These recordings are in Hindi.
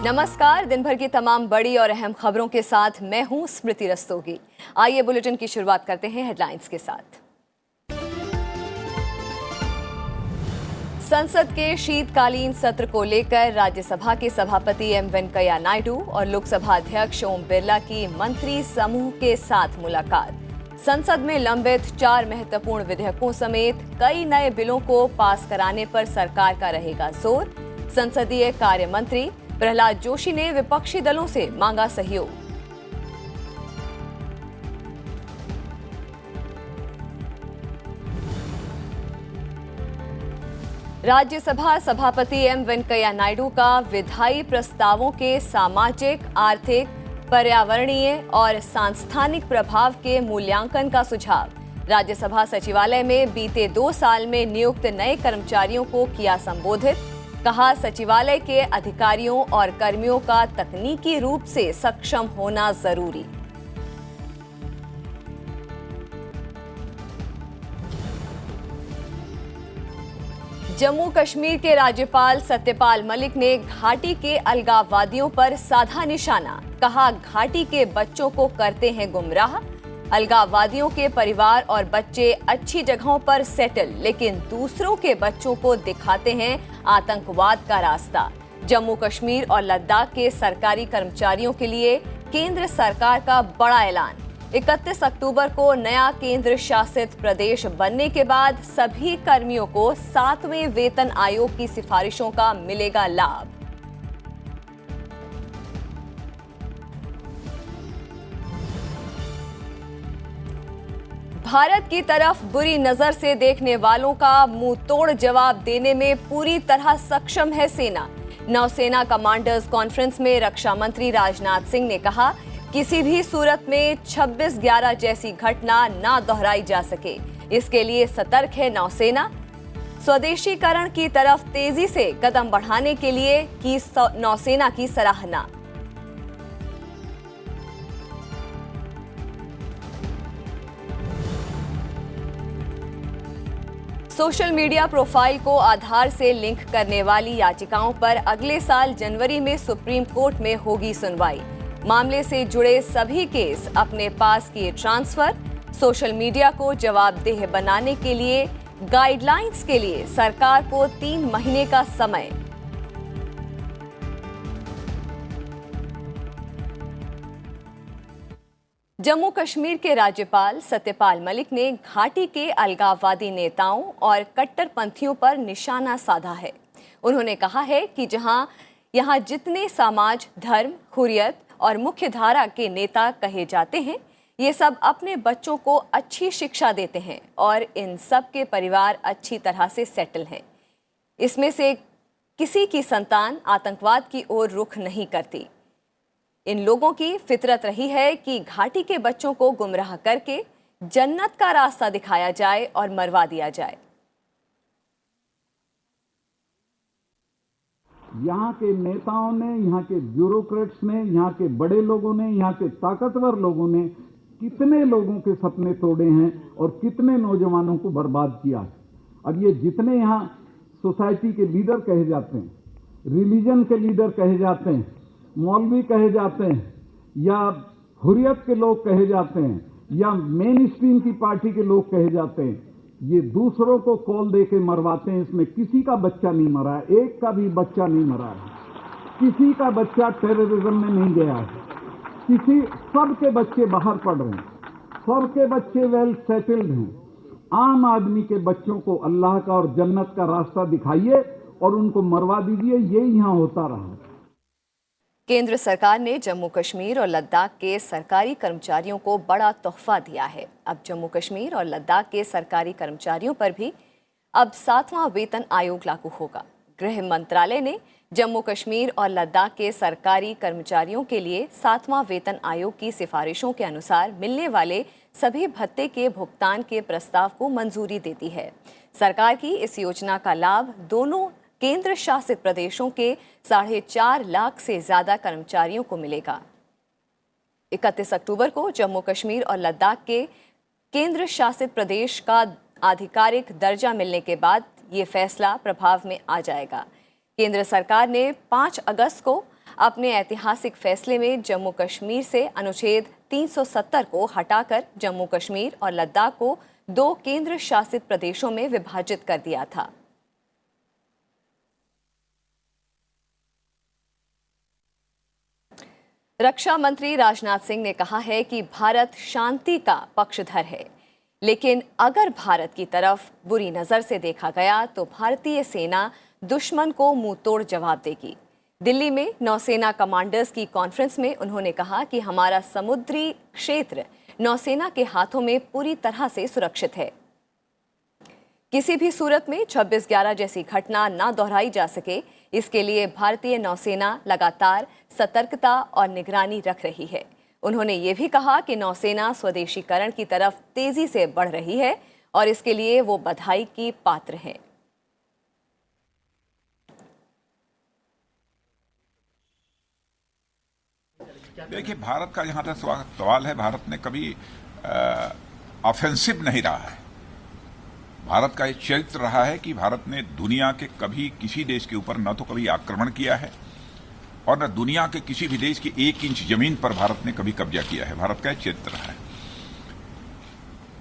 नमस्कार। दिन भर की तमाम बड़ी और अहम खबरों के साथ मैं हूं स्मृति रस्तोगी। आइए बुलेटिन की शुरुआत करते हैं हेडलाइंस के साथ। संसद के शीतकालीन सत्र को लेकर राज्यसभा के सभापति एम वेंकैया नायडू और लोकसभा अध्यक्ष ओम बिरला की मंत्री समूह के साथ मुलाकात। संसद में लंबित 4 महत्वपूर्ण विधेयकों समेत कई नए बिलों को पास कराने पर सरकार का रहेगा जोर। संसदीय कार्य मंत्री प्रहलाद जोशी ने विपक्षी दलों से मांगा सहयोग। राज्यसभा सभापति एम वेंकैया नायडू का विधायी प्रस्तावों के सामाजिक, आर्थिक, पर्यावरणीय और सांस्थानिक प्रभाव के मूल्यांकन का सुझाव। राज्यसभा सचिवालय में बीते 2 साल में नियुक्त नए कर्मचारियों को किया संबोधित। कहा, सचिवालय के अधिकारियों और कर्मियों का तकनीकी रूप से सक्षम होना जरूरी। जम्मू कश्मीर के राज्यपाल सत्यपाल मलिक ने घाटी के अलगाववादियों पर साधा निशाना। कहा, घाटी के बच्चों को करते हैं गुमराह। अलगाववादियों के परिवार और बच्चे अच्छी जगहों पर सेटल, लेकिन दूसरों के बच्चों को दिखाते हैं आतंकवाद का रास्ता। जम्मू कश्मीर और लद्दाख के सरकारी कर्मचारियों के लिए केंद्र सरकार का बड़ा ऐलान। 31 अक्टूबर को नया केंद्र शासित प्रदेश बनने के बाद सभी कर्मियों को 7वें वेतन आयोग की सिफारिशों का मिलेगा लाभ। भारत की तरफ बुरी नजर से देखने वालों का मुंह तोड़ जवाब देने में पूरी तरह सक्षम है सेना। नौसेना कमांडर्स कॉन्फ्रेंस में रक्षा मंत्री राजनाथ सिंह ने कहा, किसी भी सूरत में 26/11 जैसी घटना ना दोहराई जा सके, इसके लिए सतर्क है नौसेना। स्वदेशीकरण की तरफ तेजी से कदम बढ़ाने के लिए की नौसेना की सराहना। सोशल मीडिया प्रोफाइल को आधार से लिंक करने वाली याचिकाओं पर अगले साल जनवरी में सुप्रीम कोर्ट में होगी सुनवाई। मामले से जुड़े सभी केस अपने पास किए ट्रांसफर। सोशल मीडिया को जवाबदेह बनाने के लिए गाइडलाइंस के लिए सरकार को 3 महीने का समय। जम्मू कश्मीर के राज्यपाल सत्यपाल मलिक ने घाटी के अलगाववादी नेताओं और कट्टरपंथियों पर निशाना साधा है। उन्होंने कहा है कि यहाँ जितने समाज, धर्म, हुर्रियत और मुख्य धारा के नेता कहे जाते हैं, ये सब अपने बच्चों को अच्छी शिक्षा देते हैं और इन सब के परिवार अच्छी तरह से सेटल हैं। इसमें से किसी की संतान आतंकवाद की ओर रुख नहीं करती। इन लोगों की फितरत रही है कि घाटी के बच्चों को गुमराह करके जन्नत का रास्ता दिखाया जाए और मरवा दिया जाए। यहाँ के नेताओं ने, यहाँ के ब्यूरोक्रेट्स ने, यहाँ के बड़े लोगों ने, यहाँ के ताकतवर लोगों ने कितने लोगों के सपने तोड़े हैं और कितने नौजवानों को बर्बाद किया। अब ये जितने यहाँ सोसाइटी के लीडर कहे जाते हैं, रिलीजन के लीडर कहे जाते हैं, मौलवी कहे जाते हैं, या हुर्रियत के लोग कहे जाते हैं, या मेन स्ट्रीम की पार्टी के लोग कहे जाते हैं, ये दूसरों को कॉल देके मरवाते हैं। इसमें किसी का बच्चा नहीं मरा है, एक का भी बच्चा नहीं मरा है, किसी का बच्चा टेररिज्म में नहीं गया है, सबके बच्चे बाहर पढ़ रहे हैं, सबके बच्चे वेल सेटल्ड हैं। आम आदमी के बच्चों को अल्लाह का और जन्नत का रास्ता दिखाइए और उनको मरवा दीजिए। ये यहाँ होता रहा। केंद्र सरकार ने जम्मू कश्मीर और लद्दाख के सरकारी कर्मचारियों को बड़ा तोहफा दिया है। अब जम्मू कश्मीर और लद्दाख के सरकारी कर्मचारियों पर भी अब 7वां वेतन आयोग लागू होगा। गृह मंत्रालय ने जम्मू कश्मीर और लद्दाख के सरकारी कर्मचारियों के लिए 7वां वेतन आयोग की सिफारिशों के अनुसार मिलने वाले सभी भत्ते के भुगतान के प्रस्ताव को मंजूरी दे दी है। सरकार की इस योजना का लाभ दोनों केंद्र शासित प्रदेशों के 4.5 लाख से ज्यादा कर्मचारियों को मिलेगा। 31 अक्टूबर को जम्मू कश्मीर और लद्दाख के केंद्र शासित प्रदेश का आधिकारिक दर्जा मिलने के बाद ये फैसला प्रभाव में आ जाएगा। केंद्र सरकार ने 5 अगस्त को अपने ऐतिहासिक फैसले में जम्मू कश्मीर से अनुच्छेद 370 को हटाकर जम्मू कश्मीर और लद्दाख को 2 केंद्र शासित प्रदेशों में विभाजित कर दिया था। रक्षा मंत्री राजनाथ सिंह ने कहा है कि भारत शांति का पक्षधर है, लेकिन अगर भारत की तरफ बुरी नजर से देखा गया तो भारतीय सेना दुश्मन को मुंहतोड़ जवाब देगी। दिल्ली में नौसेना कमांडर्स की कॉन्फ्रेंस में उन्होंने कहा कि हमारा समुद्री क्षेत्र नौसेना के हाथों में पूरी तरह से सुरक्षित है। किसी भी सूरत में 26/11 जैसी घटना न दोहराई जा सके, इसके लिए भारतीय नौसेना लगातार सतर्कता और निगरानी रख रही है। उन्होंने ये भी कहा कि नौसेना स्वदेशीकरण की तरफ तेजी से बढ़ रही है और इसके लिए वो बधाई की पात्र हैं। देखिए, भारत का जहां तक सवाल है, भारत ने कभी ऑफेंसिव नहीं रहा है। भारत का एक चरित्र रहा है कि भारत ने दुनिया के कभी किसी देश के ऊपर न तो कभी आक्रमण किया है और न दुनिया के किसी भी देश की 1 इंच जमीन पर भारत ने कभी कब्जा किया है। भारत का एक चरित्र रहा है।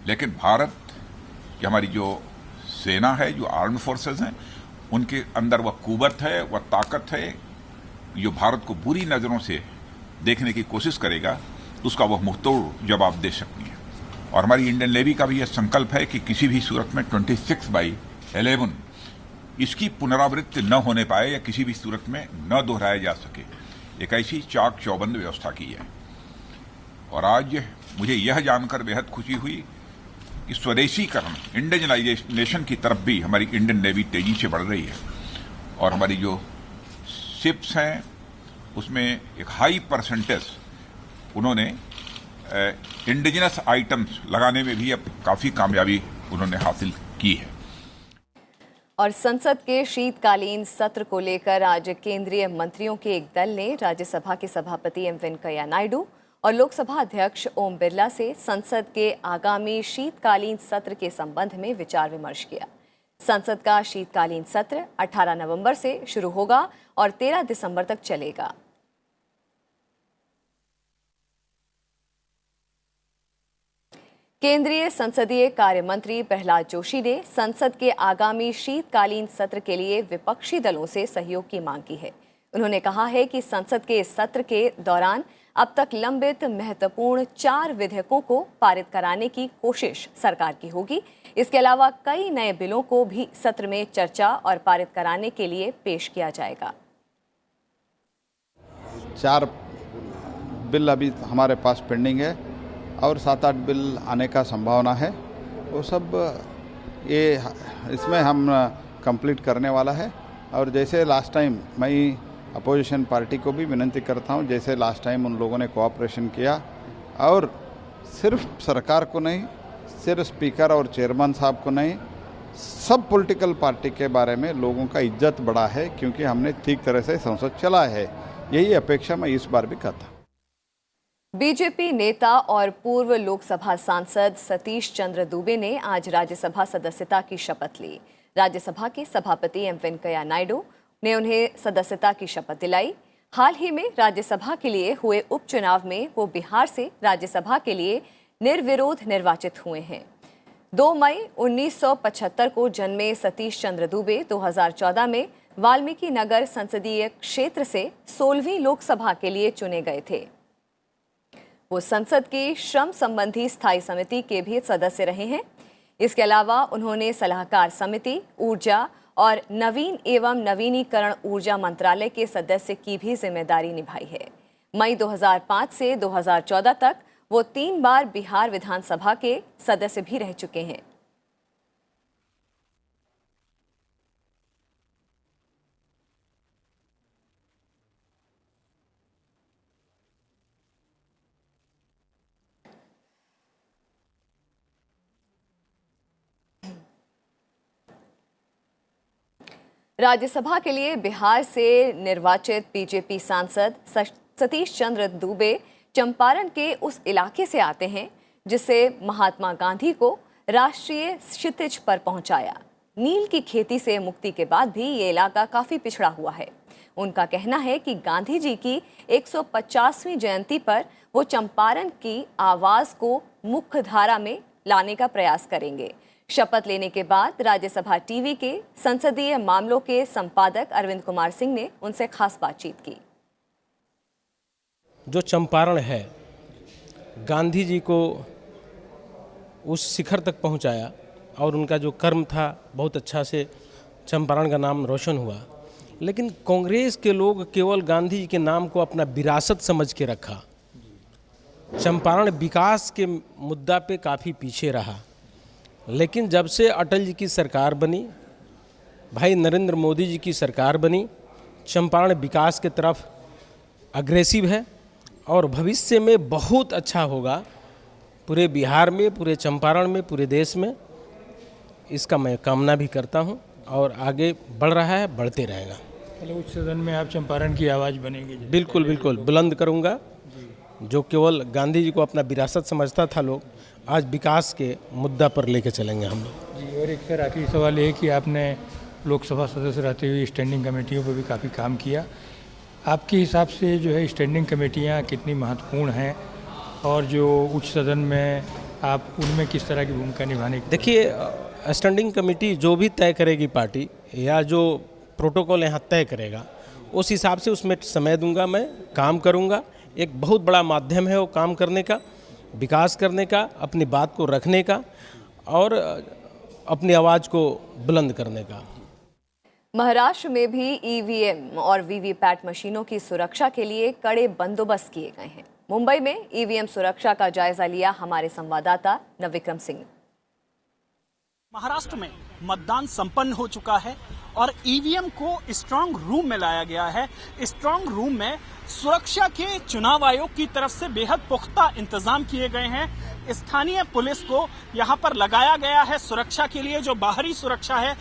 लेकिन भारत की हमारी जो सेना है, जो आर्म्ड फोर्सेस हैं, उनके अंदर वह कुव्वत है, वह ताकत है, जो भारत को बुरी नजरों से देखने की कोशिश करेगा तो उसका वह मुंहतोड़ जवाब दे सकती है। और हमारी इंडियन नेवी का भी यह संकल्प है कि किसी भी सूरत में 26/11 इसकी पुनरावृत्ति न होने पाए या किसी भी सूरत में न दोहराया जा सके, एक ऐसी चाक चौबंद व्यवस्था की है। और आज मुझे यह जानकर बेहद खुशी हुई कि स्वदेशीकरण, इंडिजनाइजेशन की तरफ भी हमारी इंडियन नेवी तेजी से बढ़ रही है। और हमारी जो शिप्स हैं उसमें एक हाई परसेंटेज उन्होंने इंडिजिनस आइटम्स लगाने में भी अब काफी कामयाबी उन्होंने हासिल की है। और संसद के शीतकालीन सत्र को लेकर आज केंद्रीय मंत्रियों के एक दल ने राज्यसभा के सभापति एम वेंकैया नायडू और लोकसभा अध्यक्ष ओम बिरला से संसद के आगामी शीतकालीन सत्र के संबंध में विचार विमर्श किया। संसद का शीतकालीन सत्र 18 नवंबर से शुरू होगा और 13 दिसंबर तक चलेगा। केंद्रीय संसदीय कार्य मंत्री प्रहलाद जोशी ने संसद के आगामी शीतकालीन सत्र के लिए विपक्षी दलों से सहयोग की मांग की है। उन्होंने कहा है कि संसद के सत्र के दौरान अब तक लंबित महत्वपूर्ण 4 विधेयकों को पारित कराने की कोशिश सरकार की होगी। इसके अलावा कई नए बिलों को भी सत्र में चर्चा और पारित कराने के लिए पेश किया जाएगा। 4 बिल अभी हमारे पास पेंडिंग है और 7-8 बिल आने का संभावना है। वो सब ये इसमें हम कंप्लीट करने वाला है। और जैसे लास्ट टाइम मैं अपोजिशन पार्टी को भी विनती करता हूँ, जैसे लास्ट टाइम उन लोगों ने कोऑपरेशन किया और सिर्फ सरकार को नहीं, सिर्फ स्पीकर और चेयरमैन साहब को नहीं, सब पॉलिटिकल पार्टी के बारे में लोगों का इज्जत बढ़ा है, क्योंकि हमने ठीक तरह से संसद चला है। यही अपेक्षा मैं इस बार भी करता। बीजेपी नेता और पूर्व लोकसभा सांसद सतीश चंद्र दुबे ने आज राज्यसभा सदस्यता की शपथ ली। राज्यसभा के सभापति एम वेंकैया नायडू ने उन्हें सदस्यता की शपथ दिलाई। हाल ही में राज्यसभा के लिए हुए उपचुनाव में वो बिहार से राज्यसभा के लिए निर्विरोध निर्वाचित हुए हैं। 2 मई 1975 को जन्मे सतीश चंद्र दुबे 2014 में वाल्मीकि नगर संसदीय क्षेत्र से 16वीं लोकसभा के लिए चुने गए थे। वो संसद की श्रम संबंधी स्थायी समिति के भी सदस्य रहे हैं। इसके अलावा उन्होंने सलाहकार समिति, ऊर्जा और नवीन एवं नवीनीकरण ऊर्जा मंत्रालय के सदस्य की भी जिम्मेदारी निभाई है। मई 2005 से 2014 तक वो 3 बार बिहार विधानसभा के सदस्य भी रह चुके हैं। राज्यसभा के लिए बिहार से निर्वाचित बीजेपी सांसद सतीश चंद्र दुबे चंपारण के उस इलाके से आते हैं जिससे महात्मा गांधी को राष्ट्रीय क्षितिज पर पहुंचाया। नील की खेती से मुक्ति के बाद भी ये इलाका काफी पिछड़ा हुआ है। उनका कहना है कि गांधी जी की 150वीं जयंती पर वो चंपारण की आवाज को मुख्य धारा में लाने का प्रयास करेंगे। शपथ लेने के बाद राज्यसभा टीवी के संसदीय मामलों के संपादक अरविंद कुमार सिंह ने उनसे खास बातचीत की। जो चंपारण है, गांधी जी को उस शिखर तक पहुंचाया और उनका जो कर्म था बहुत अच्छा से चंपारण का नाम रोशन हुआ। लेकिन कांग्रेस के लोग केवल गांधी जी के नाम को अपना विरासत समझ के रखा। चंपारण विकास के मुद्दा पे काफ़ी पीछे रहा। लेकिन जब से अटल जी की सरकार बनी, भाई नरेंद्र मोदी जी की सरकार बनी, चंपारण विकास के तरफ अग्रेसिव है और भविष्य में बहुत अच्छा होगा पूरे बिहार में, पूरे चंपारण में, पूरे देश में। इसका मैं कामना भी करता हूं और आगे बढ़ रहा है, बढ़ते रहेगा। मतलब उच्च सदन में आप चंपारण की आवाज़ बनेंगे? बिल्कुल बिल्कुल बुलंद करूंगा। जो केवल गांधी जी को अपना विरासत समझता था लोग, आज विकास के मुद्दा पर लेके चलेंगे हम लोग। जी, और एक सर आखिरी सवाल ये है कि आपने लोकसभा सदस्य रहते हुए स्टैंडिंग कमेटियों पर भी काफ़ी काम किया। आपके हिसाब से जो है स्टैंडिंग कमेटियाँ कितनी महत्वपूर्ण हैं और जो उच्च सदन में आप उनमें किस तरह की भूमिका निभाने की? देखिए, स्टैंडिंग कमेटी जो भी तय करेगी पार्टी या जो प्रोटोकॉल यहाँ तय करेगा उस हिसाब से उसमें समय दूंगा, मैं काम करूंगा। एक बहुत बड़ा माध्यम है वो काम करने का, विकास करने का, अपनी बात को रखने का और अपनी आवाज़ को बुलंद करने का। महाराष्ट्र में भी ईवीएम और वीवीपैट मशीनों की सुरक्षा के लिए कड़े बंदोबस्त किए गए हैं। मुंबई में ईवीएम सुरक्षा का जायजा लिया हमारे संवाददाता नवविक्रम सिंह। महाराष्ट्र में मतदान संपन्न हो चुका है और ईवीएम को स्ट्रांग रूम में लाया गया है। स्ट्रांग रूम में सुरक्षा के चुनाव आयोग की तरफ से बेहद पुख्ता इंतजाम किए गए हैं। स्थानीय पुलिस को यहां पर लगाया गया है सुरक्षा के लिए। जो बाहरी सुरक्षा है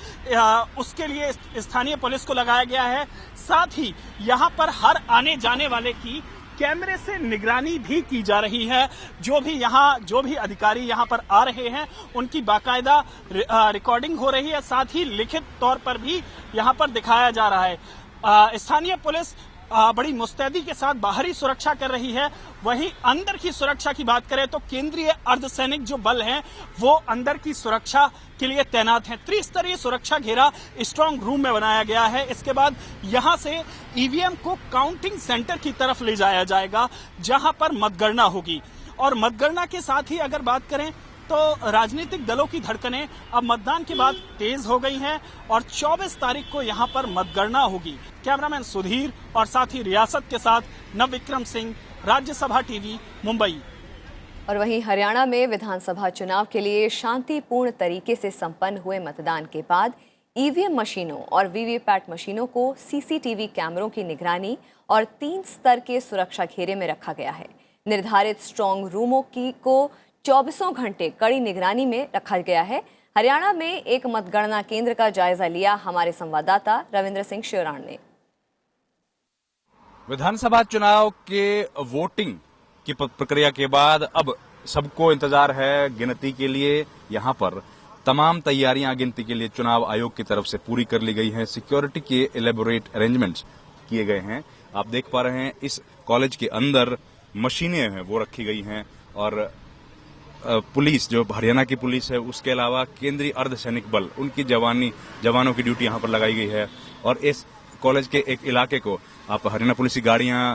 उसके लिए स्थानीय पुलिस को लगाया गया है। साथ ही यहां पर हर आने जाने वाले की कैमरे से निगरानी भी की जा रही है। जो भी अधिकारी यहां पर आ रहे हैं उनकी बाकायदा रिकॉर्डिंग हो रही है। साथ ही लिखित तौर पर भी यहां पर दिखाया जा रहा है। स्थानीय पुलिस बड़ी मुस्तैदी के साथ बाहरी सुरक्षा कर रही है। वहीं अंदर की सुरक्षा की बात करें तो केंद्रीय अर्धसैनिक जो बल हैं वो अंदर की सुरक्षा के लिए तैनात हैं। त्रिस्तरीय सुरक्षा घेरा स्ट्रांग रूम में बनाया गया है। इसके बाद यहां से ईवीएम को काउंटिंग सेंटर की तरफ ले जाया जाएगा जहां पर मतगणना होगी। और मतगणना के साथ ही अगर बात करें तो राजनीतिक दलों की धड़कनें अब मतदान के बाद तेज हो गई हैं और 24 तारीख को यहां पर मतगणना होगी। कैमरामैन सुधीर और साथ ही रियासत के साथ नवविक्रम सिंह, राज्यसभा टीवी, मुंबई। और वहीं हरियाणा में विधानसभा चुनाव के लिए शांतिपूर्ण तरीके से संपन्न हुए मतदान के बाद ईवीएम मशीनों और वीवीपैट मशीनों को सीसीटीवी कैमरों की निगरानी और 3 स्तर के सुरक्षा घेरे में रखा गया है। निर्धारित स्ट्रांग रूमों को 24 घंटे कड़ी निगरानी में रखा गया है। हरियाणा में एक मतगणना केंद्र का जायजा लिया हमारे संवाददाता रविंद्र सिंह श्योराण ने। विधानसभा चुनाव के वोटिंग की प्रक्रिया के बाद अब सबको इंतजार है गिनती के लिए। यहां पर तमाम तैयारियां गिनती के लिए चुनाव आयोग की तरफ से पूरी कर ली गई हैं। सिक्योरिटी के एलेबोरेट अरेंजमेंट्स किए गए हैं। आप देख पा रहे हैं इस कॉलेज के अंदर मशीनें हैं वो रखी गई हैं और पुलिस जो हरियाणा की पुलिस है उसके अलावा केंद्रीय अर्धसैनिक बल उनकी जवानों की ड्यूटी यहां पर लगाई गई है। और इस कॉलेज के एक इलाके को आप हरियाणा पुलिस की गाड़ियां,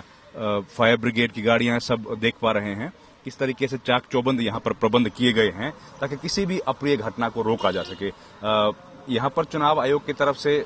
फायर ब्रिगेड की गाड़ियां सब देख पा रहे हैं। किस तरीके से चाक चौबंद यहां पर प्रबंध किए गए हैं ताकि किसी भी अप्रिय घटना को रोका जा सके। यहां पर चुनाव आयोग की तरफ से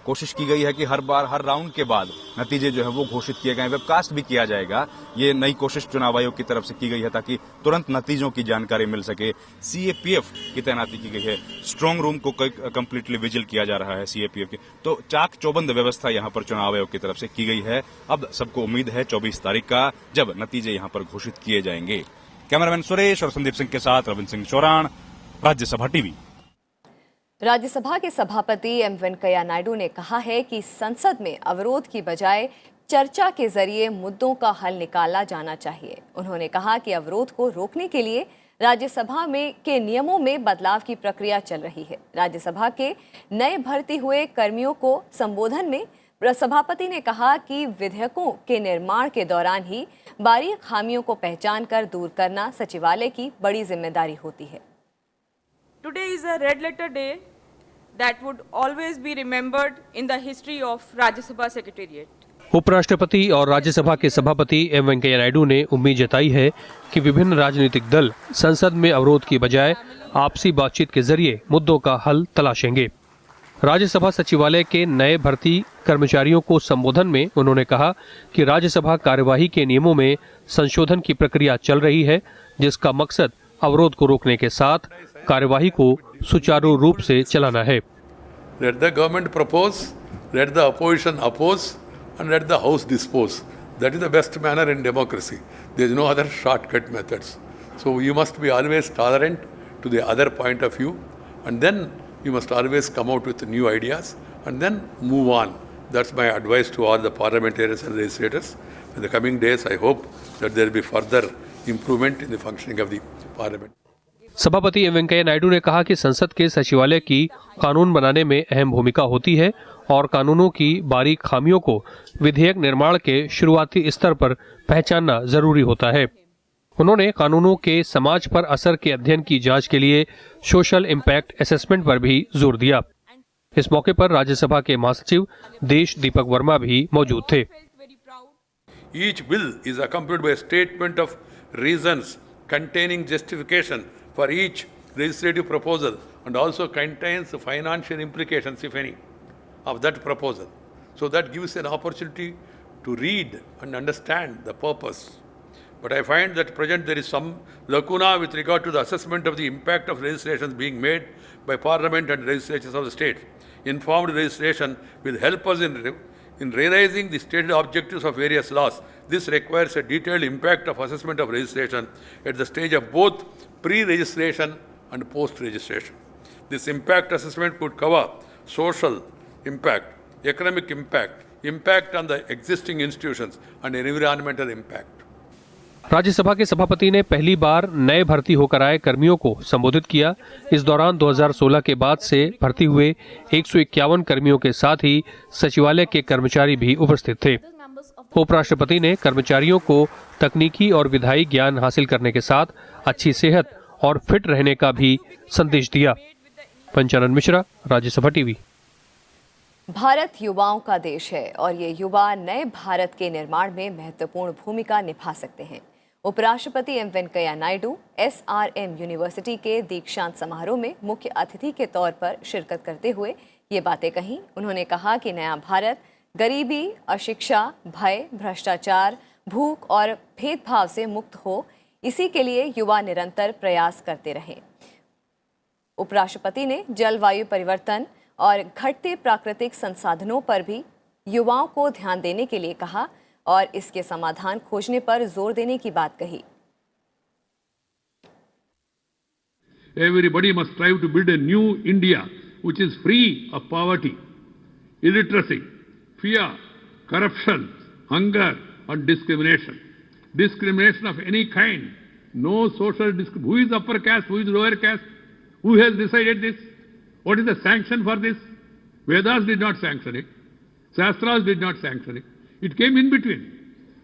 कोशिश की गई है कि हर राउंड के बाद नतीजे जो है वो घोषित किए गए। वेबकास्ट भी किया जाएगा। ये नई कोशिश चुनाव आयोग की तरफ से की गई है ताकि तुरंत नतीजों की जानकारी मिल सके। सीएपीएफ की तैनाती की गई है। स्ट्रांग रूम को कंप्लीटली विजिल किया जा रहा है सीएपीएफ की। तो चाक चौबंद व्यवस्था यहाँ पर चुनाव आयोग की तरफ से की गई है। अब सबको उम्मीद है 24 तारीख का जब नतीजे यहाँ पर घोषित किए जाएंगे। कैमरामैन सुरेश और संदीप सिंह के साथ रविंद्र सिंह चौरान, राज्यसभा टीवी। राज्यसभा के सभापति एम वेंकैया नायडू ने कहा है कि संसद में अवरोध की बजाय चर्चा के जरिए मुद्दों का हल निकाला जाना चाहिए। उन्होंने कहा कि अवरोध को रोकने के लिए राज्यसभा में के नियमों में बदलाव की प्रक्रिया चल रही है। राज्यसभा के नए भर्ती हुए कर्मियों को संबोधन में सभापति ने कहा कि विधेयकों के निर्माण के दौरान ही बारीक खामियों को पहचान कर दूर करना सचिवालय की बड़ी जिम्मेदारी होती है। Today is a red letter day that would always be remembered in the history of Rajya Sabha Secretariat. उपराष्ट्रपति और राज्यसभा के सभापति एम वेंकैया नायडू ने उम्मीद जताई है कि विभिन्न राजनीतिक दल संसद में अवरोध की बजाय आपसी बातचीत के जरिए मुद्दों का हल तलाशेंगे। राज्यसभा सचिवालय के नए भर्ती कर्मचारियों को संबोधन में उन्होंने कहा कि राज्यसभा कार्यवाही के नियमों में संशोधन की प्रक्रिया चल रही है, जिसका मकसद अवरोध को रोकने के साथ कार्यवाही को सुचारू रूप से चलाना है। Let the government propose, let the opposition oppose, and let the House dispose. That is the best manner in democracy. There is no other shortcut methods. So you must be always tolerant to the other point of view, and then you must always come out with new ideas, and then move on. That's my advice to all the parliamentarians and legislators. In the coming days, I hope that there will be further improvement in the functioning of the parliament. सभापति एम वेंकैया नायडू ने कहा कि संसद के सचिवालय की कानून बनाने में अहम भूमिका होती है और कानूनों की बारीक खामियों को विधेयक निर्माण के शुरुआती स्तर पर पहचानना जरूरी होता है। उन्होंने कानूनों के समाज पर असर के अध्ययन की जांच के लिए सोशल इम्पैक्ट असेसमेंट पर भी जोर दिया। इस मौके पर राज्यसभा के महासचिव देश दीपक वर्मा भी मौजूद थे। Each bill is accompanied by a statement of reasons containing justification for each legislative proposal and also contains the financial implications, if any, of that proposal. So that gives an opportunity to read and understand the purpose. But I find that present there is some lacuna with regard to the assessment of the impact of legislations being made by Parliament and legislatures of the state. Informed legislation will help us in realizing the stated objectives of various laws. This requires a detailed impact of assessment of legislation at the stage of both pre-registration and post-registration. This impact assessment could cover social impact, economic impact, impact on the existing institutions and environmental impact. Rajya Sabha के सभापति ने पहली बार नए भर्ती होकर आए कर्मियों को संबोधित किया। इस दौरान 2016 के बाद से भर्ती हुए 151 कर्मियों के साथ ही सचिवालय के कर्मचारी भी उपस्थित थे। उपराष्ट्रपति ने कर्मचारियों को तकनीकी और विधायी ज्ञान हासिल करने के साथ अच्छी सेहत और फिट रहने का भी संदेश दिया। पंचानन मिश्रा, राज्यसभा टीवी। भारत युवाओं का देश है और ये युवा नए भारत के निर्माण में महत्वपूर्ण भूमिका निभा सकते हैं। उपराष्ट्रपति M Venkaiah Naidu SRM university के दीक्षांत समारोह में मुख्य अतिथि के तौर पर शिरकत करते हुए ये बातें कहीं। उन्होंने कहा कि नया भारत गरीबी, अशिक्षा, भय, भ्रष्टाचार, भूख और भेदभाव से मुक्त हो, इसी के लिए युवा निरंतर प्रयास करते रहें। उपराष्ट्रपति ने जलवायु परिवर्तन और घटते प्राकृतिक संसाधनों पर भी युवाओं को ध्यान देने के लिए कहा और इसके समाधान खोजने पर जोर देने की बात कही। Everybody must strive to build a new India which is free of poverty, illiteracy, fear, corruption, hunger and discrimination. Discrimination of any kind. No social discrimination. Who is upper caste? Who is lower caste? Who has decided this? What is the sanction for this? Vedas did not sanction it. Shastras did not sanction it. It came in between.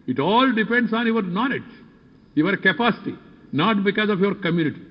It all depends on your knowledge, your capacity, not because of your community.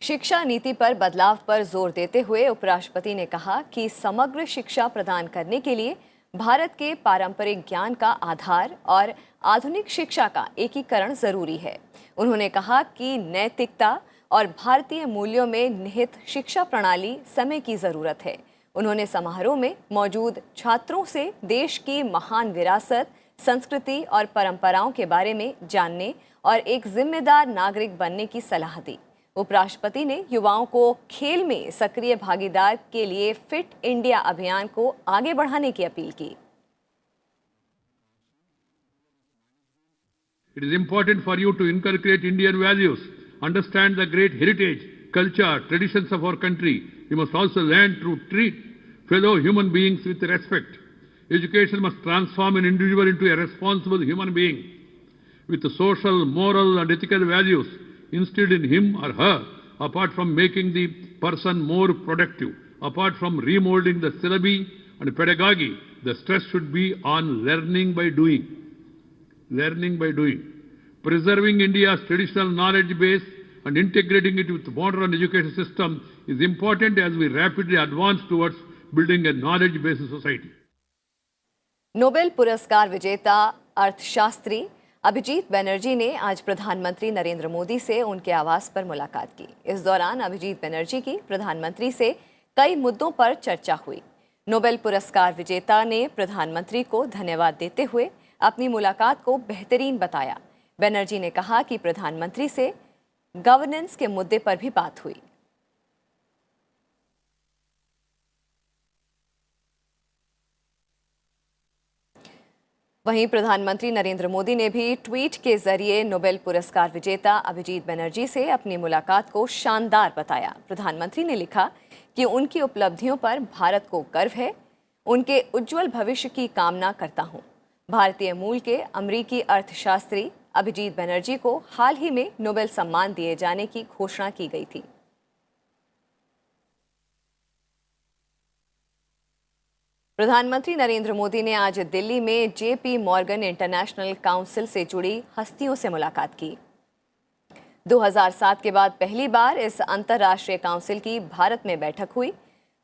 शिक्षा नीति पर बदलाव पर जोर देते हुए उपराष्ट्रपति ने कहा कि समग्र शिक्षा प्रदान करने के लिए भारत के पारंपरिक ज्ञान का आधार और आधुनिक शिक्षा का एकीकरण जरूरी है। उन्होंने कहा कि नैतिकता और भारतीय मूल्यों में निहित शिक्षा प्रणाली समय की जरूरत है। उन्होंने समारोह में मौजूद छात्रों से देश की महान विरासत, संस्कृति और परंपराओं के बारे में जानने और एक जिम्मेदार नागरिक बनने की सलाह दी। उपराष्ट्रपति ने युवाओं को खेल में सक्रिय भागीदार के लिए फिट इंडिया अभियान को आगे बढ़ाने की अपील की। It is important for you to inculcate Indian values, understand the great heritage, culture, traditions of our country. You must also learn to treat fellow human beings with respect. Education must transform an individual into a responsible human being. with the social, moral and ethical values instilled in him or her, apart from making the person more productive, apart from remolding the syllabi and pedagogy, the stress should be on learning by doing. Learning by doing. Preserving India's traditional knowledge base and integrating it with modern education system is important as we rapidly advance towards building a knowledge-based society. Nobel पुरस्कार विजेता अर्थशास्त्री अभिजीत बनर्जी ने आज प्रधानमंत्री नरेंद्र मोदी से उनके आवास पर मुलाकात की। इस दौरान अभिजीत बनर्जी की प्रधानमंत्री से कई मुद्दों पर चर्चा हुई। नोबेल पुरस्कार विजेता ने प्रधानमंत्री को धन्यवाद देते हुए अपनी मुलाकात को बेहतरीन बताया। बनर्जी ने कहा कि प्रधानमंत्री से गवर्नेंस के मुद्दे पर भी बात हुई। वहीं प्रधानमंत्री नरेंद्र मोदी ने भी ट्वीट के जरिए नोबेल पुरस्कार विजेता अभिजीत बनर्जी से अपनी मुलाकात को शानदार बताया। प्रधानमंत्री ने लिखा कि उनकी उपलब्धियों पर भारत को गर्व है, उनके उज्जवल भविष्य की कामना करता हूं। भारतीय मूल के अमेरिकी अर्थशास्त्री अभिजीत बनर्जी को हाल ही में नोबेल सम्मान दिए जाने की घोषणा की गई थी। प्रधानमंत्री नरेंद्र मोदी ने आज दिल्ली में जेपी मॉर्गन इंटरनेशनल काउंसिल से जुड़ी हस्तियों से मुलाकात की। 2007 के बाद पहली बार इस अंतर्राष्ट्रीय काउंसिल की भारत में बैठक हुई।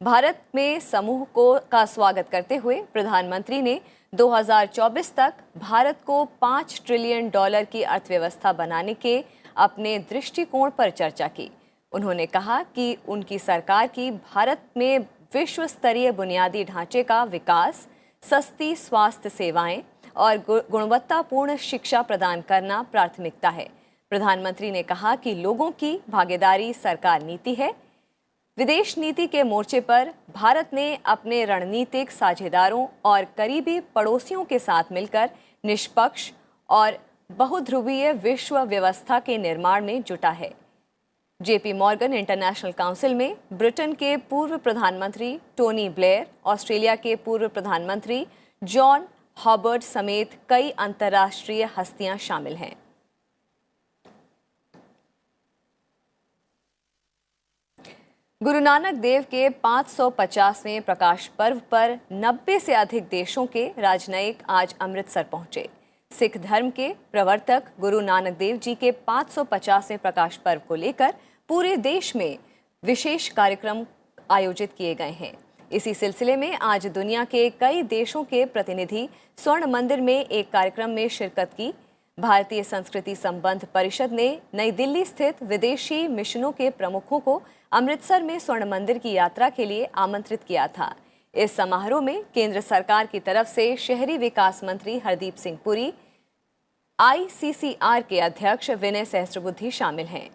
भारत में समूह का स्वागत करते हुए प्रधानमंत्री ने 2024 तक भारत को $5 ट्रिलियन की अर्थव्यवस्था बनाने के अपने दृष्टिकोण पर चर्चा की। उन्होंने कहा कि उनकी सरकार की भारत में विश्व स्तरीय बुनियादी ढांचे का विकास, सस्ती स्वास्थ्य सेवाएं और गुणवत्तापूर्ण शिक्षा प्रदान करना प्राथमिकता है। प्रधानमंत्री ने कहा कि लोगों की भागीदारी सरकार नीति है। विदेश नीति के मोर्चे पर भारत ने अपने रणनीतिक साझेदारों और करीबी पड़ोसियों के साथ मिलकर निष्पक्ष और बहुध्रुवीय विश्व व्यवस्था के निर्माण में जुटा है। जेपी मॉर्गन इंटरनेशनल काउंसिल में ब्रिटेन के पूर्व प्रधानमंत्री टोनी ब्लेयर, ऑस्ट्रेलिया के पूर्व प्रधानमंत्री जॉन हॉवर्ड समेत कई अंतर्राष्ट्रीय हस्तियां शामिल हैं। गुरु नानक देव के 550वें प्रकाश पर्व पर 90 से अधिक देशों के राजनयिक आज अमृतसर पहुंचे। सिख धर्म के प्रवर्तक गुरु नानक देव जी के 550वें प्रकाश पर्व को लेकर पूरे देश में विशेष कार्यक्रम आयोजित किए गए हैं। इसी सिलसिले में आज दुनिया के कई देशों के प्रतिनिधि स्वर्ण मंदिर में एक कार्यक्रम में शिरकत की। भारतीय संस्कृति संबंध परिषद ने नई दिल्ली स्थित विदेशी मिशनों के प्रमुखों को अमृतसर में स्वर्ण मंदिर की यात्रा के लिए आमंत्रित किया था। इस समारोह में केंद्र सरकार की तरफ से शहरी विकास मंत्री हरदीप सिंह पुरी, ICCR के अध्यक्ष विनय सहस्त्रबुद्धे शामिल हैं।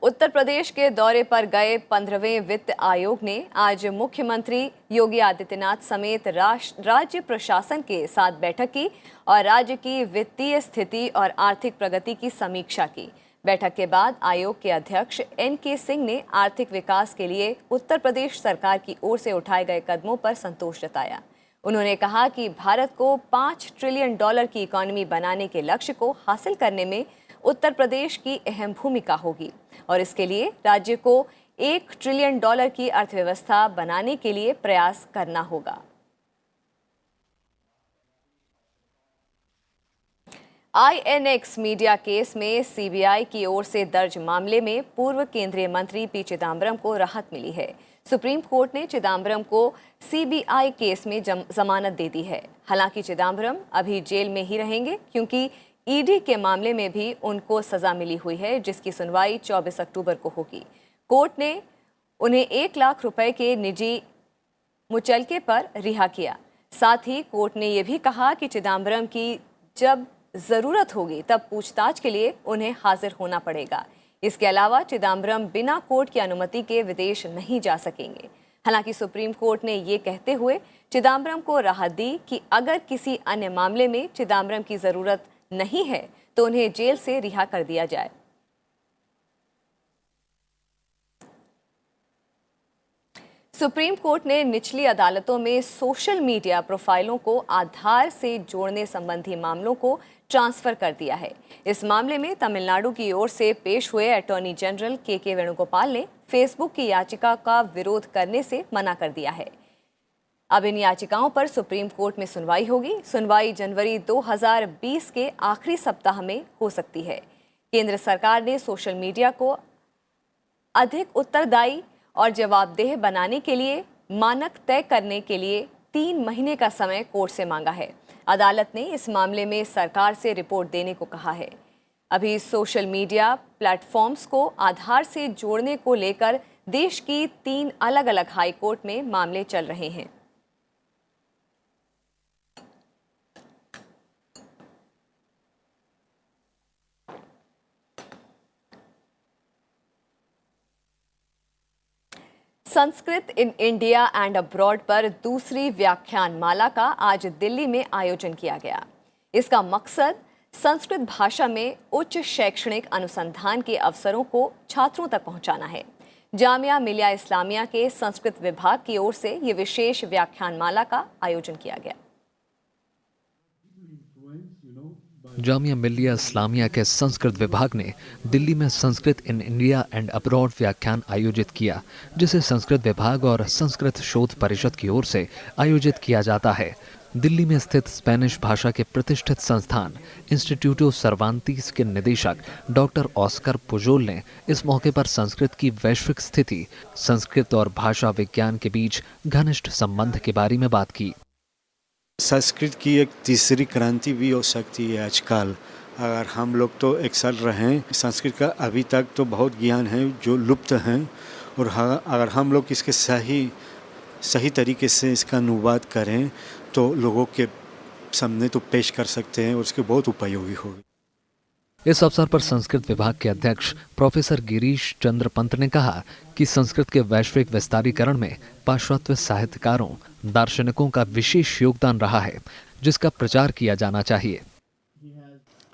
उत्तर प्रदेश के दौरे पर गए 15वें वित्त आयोग ने आज मुख्यमंत्री योगी आदित्यनाथ समेत राज्य प्रशासन के साथ बैठक की और राज्य की वित्तीय स्थिति और आर्थिक प्रगति की समीक्षा की। बैठक के बाद आयोग के अध्यक्ष NK सिंह ने आर्थिक विकास के लिए उत्तर प्रदेश सरकार की ओर से उठाए गए कदमों पर संतोष जताया। उन्होंने कहा कि भारत को $5 ट्रिलियन की इकोनॉमी बनाने के लक्ष्य को हासिल करने में उत्तर प्रदेश की अहम भूमिका होगी और इसके लिए राज्य को $1 ट्रिलियन की अर्थव्यवस्था बनाने के लिए प्रयास करना होगा। INX मीडिया केस में CBI की ओर से दर्ज मामले में पूर्व केंद्रीय मंत्री P चिदम्बरम को राहत मिली है। सुप्रीम कोर्ट ने चिदम्बरम को CBI केस में जमानत दे दी है। हालांकि चिदम्बरम अभी जेल में ही रहेंगे क्योंकि ED के मामले में भी उनको सजा मिली हुई है, जिसकी सुनवाई 24 अक्टूबर को होगी। कोर्ट ने उन्हें 1 लाख रुपए के निजी मुचलके पर रिहा किया। साथ ही कोर्ट ने यह भी कहा कि चिदम्बरम की जब जरूरत होगी तब पूछताछ के लिए उन्हें हाजिर होना पड़ेगा। इसके अलावा चिदम्बरम बिना कोर्ट की अनुमति के विदेश नहीं जा सकेंगे। हालांकि सुप्रीम कोर्ट ने ये कहते हुए चिदम्बरम को राहत दी कि अगर किसी अन्य मामले में चिदम्बरम की जरूरत नहीं है तो उन्हें जेल से रिहा कर दिया जाए। सुप्रीम कोर्ट ने निचली अदालतों में सोशल मीडिया प्रोफाइलों को आधार से जोड़ने संबंधी मामलों को ट्रांसफर कर दिया है। इस मामले में तमिलनाडु की ओर से पेश हुए अटॉर्नी जनरल के वेणुगोपाल ने फेसबुक की याचिका का विरोध करने से मना कर दिया है। अब इन याचिकाओं पर सुप्रीम कोर्ट में सुनवाई होगी। सुनवाई जनवरी 2020 के आखिरी सप्ताह में हो सकती है। केंद्र सरकार ने सोशल मीडिया को अधिक उत्तरदायी और जवाबदेह बनाने के लिए मानक तय करने के लिए 3 महीने का समय कोर्ट से मांगा है। अदालत ने इस मामले में सरकार से रिपोर्ट देने को कहा है। अभी सोशल मीडिया प्लेटफॉर्म्स को आधार से जोड़ने को लेकर देश की 3 अलग-अलग हाई कोर्ट में मामले चल रहे हैं। Sanskrit in India and abroad पर दूसरी व्याख्यानमाला का आज दिल्ली में आयोजन किया गया। इसका मकसद संस्कृत भाषा में उच्च शैक्षणिक अनुसंधान के अवसरों को छात्रों तक पहुंचाना है। जामिया मिलिया इस्लामिया के संस्कृत विभाग की ओर से ये विशेष व्याख्यानमाला का आयोजन किया गया। जामिया मिलिया इस्लामिया के संस्कृत विभाग ने दिल्ली में Sanskrit in India and abroad व्याख्यान आयोजित किया, जिसे संस्कृत विभाग और संस्कृत शोध परिषद की ओर से आयोजित किया जाता है। दिल्ली में स्थित स्पेनिश भाषा के प्रतिष्ठित संस्थान इंस्टीट्यूटो सर्वांतीस के निदेशक डॉक्टर ऑस्कर पुजोल ने इस मौके पर संस्कृत की वैश्विक स्थिति, संस्कृत और भाषा विज्ञान के बीच घनिष्ठ संबंध के बारे में बात की। संस्कृत की एक तीसरी क्रांति भी हो सकती है आजकल, अगर हम लोग तो एक साल रहें। संस्कृत का अभी तक तो बहुत ज्ञान है जो लुप्त हैं, और अगर हम लोग इसके सही तरीके से इसका अनुवाद करें तो लोगों के सामने तो पेश कर सकते हैं और उसके बहुत उपयोगी होगी। इस अवसर पर संस्कृत विभाग के अध्यक्ष प्रोफेसर गिरीश चंद्र पंत ने कहा कि संस्कृत के वैश्विक विस्तारीकरण में पाश्चात्य साहित्यकारों, दार्शनिकों का विशेष योगदान रहा है, जिसका प्रचार किया जाना चाहिए।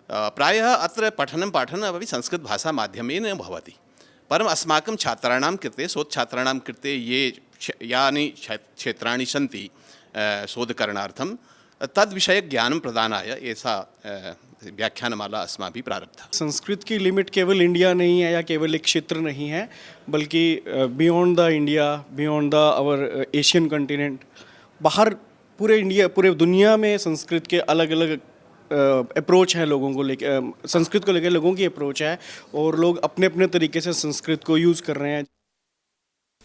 प्रायः अत्र पठनं पाठनम् अपि संस्कृत भाषा माध्यमेन भवति, परम् अस्माकं छात्राणां कृते, शोधछात्राणां कृते यानि क्षेत्राणि सन्ति शोधकरणार्थं तद्विषयक ज्ञानं प्रदानाय एषा व्याख्यानमाला अस्माभिः प्रारब्धा। संस्कृत की लिमिट केवल इंडिया नहीं है या केवल एक क्षेत्र नहीं है, बल्कि beyond the India, beyond the our Asian continent, बाहर पूरे दुनिया में संस्कृत के अलग अलग अप्रोच है लोगों को लेकर, संस्कृत को लेकर लोगों की अप्रोच है, और लोग अपने अपने तरीके से संस्कृत को यूज़ कर रहे हैं।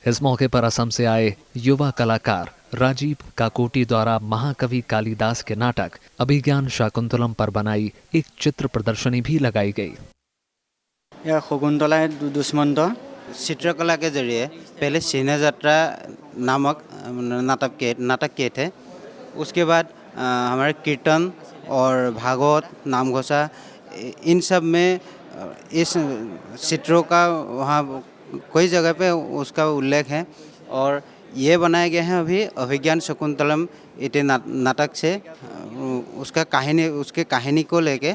इस मौके पर असम से आए युवा कलाकार राजीव काकोटी द्वारा महाकवि कालिदास के नाटक अभिज्ञान शाकुंतलम पर बनाई एक चित्र प्रदर्शनी भी लगाई गई। यह शकुंतला दुष्मंत चित्रकला के जरिए पहले सेना यात्रा नामक नाटक किए थे। उसके बाद हमारे कीर्तन और भागवत, नामघोषा, इन सब में इस चित्रों का वहाँ कोई जगह पे उसका उल्लेख है, और ये बनाए गए हैं अभी अभिज्ञान शकुंतलम इटे नाटक से उसके कहानी को लेके।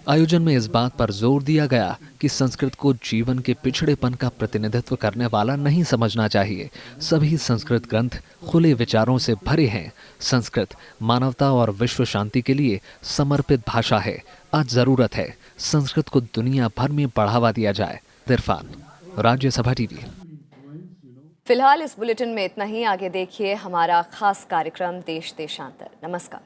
आयोजन में इस बात पर जोर दिया गया कि संस्कृत को जीवन के पिछड़ेपन का प्रतिनिधित्व करने वाला नहीं समझना चाहिए। सभी संस्कृत ग्रंथ खुले विचारों से भरे हैं। संस्कृत मानवता और विश्व शांति के लिए समर्पित भाषा है। आज जरूरत है संस्कृत को दुनिया भर में बढ़ावा दिया जाए। इरफान, राज्यसभा टीवी। फिलहाल इस बुलेटिन में इतना ही। आगे देखिए हमारा खास कार्यक्रम देश देशांतर। नमस्कार।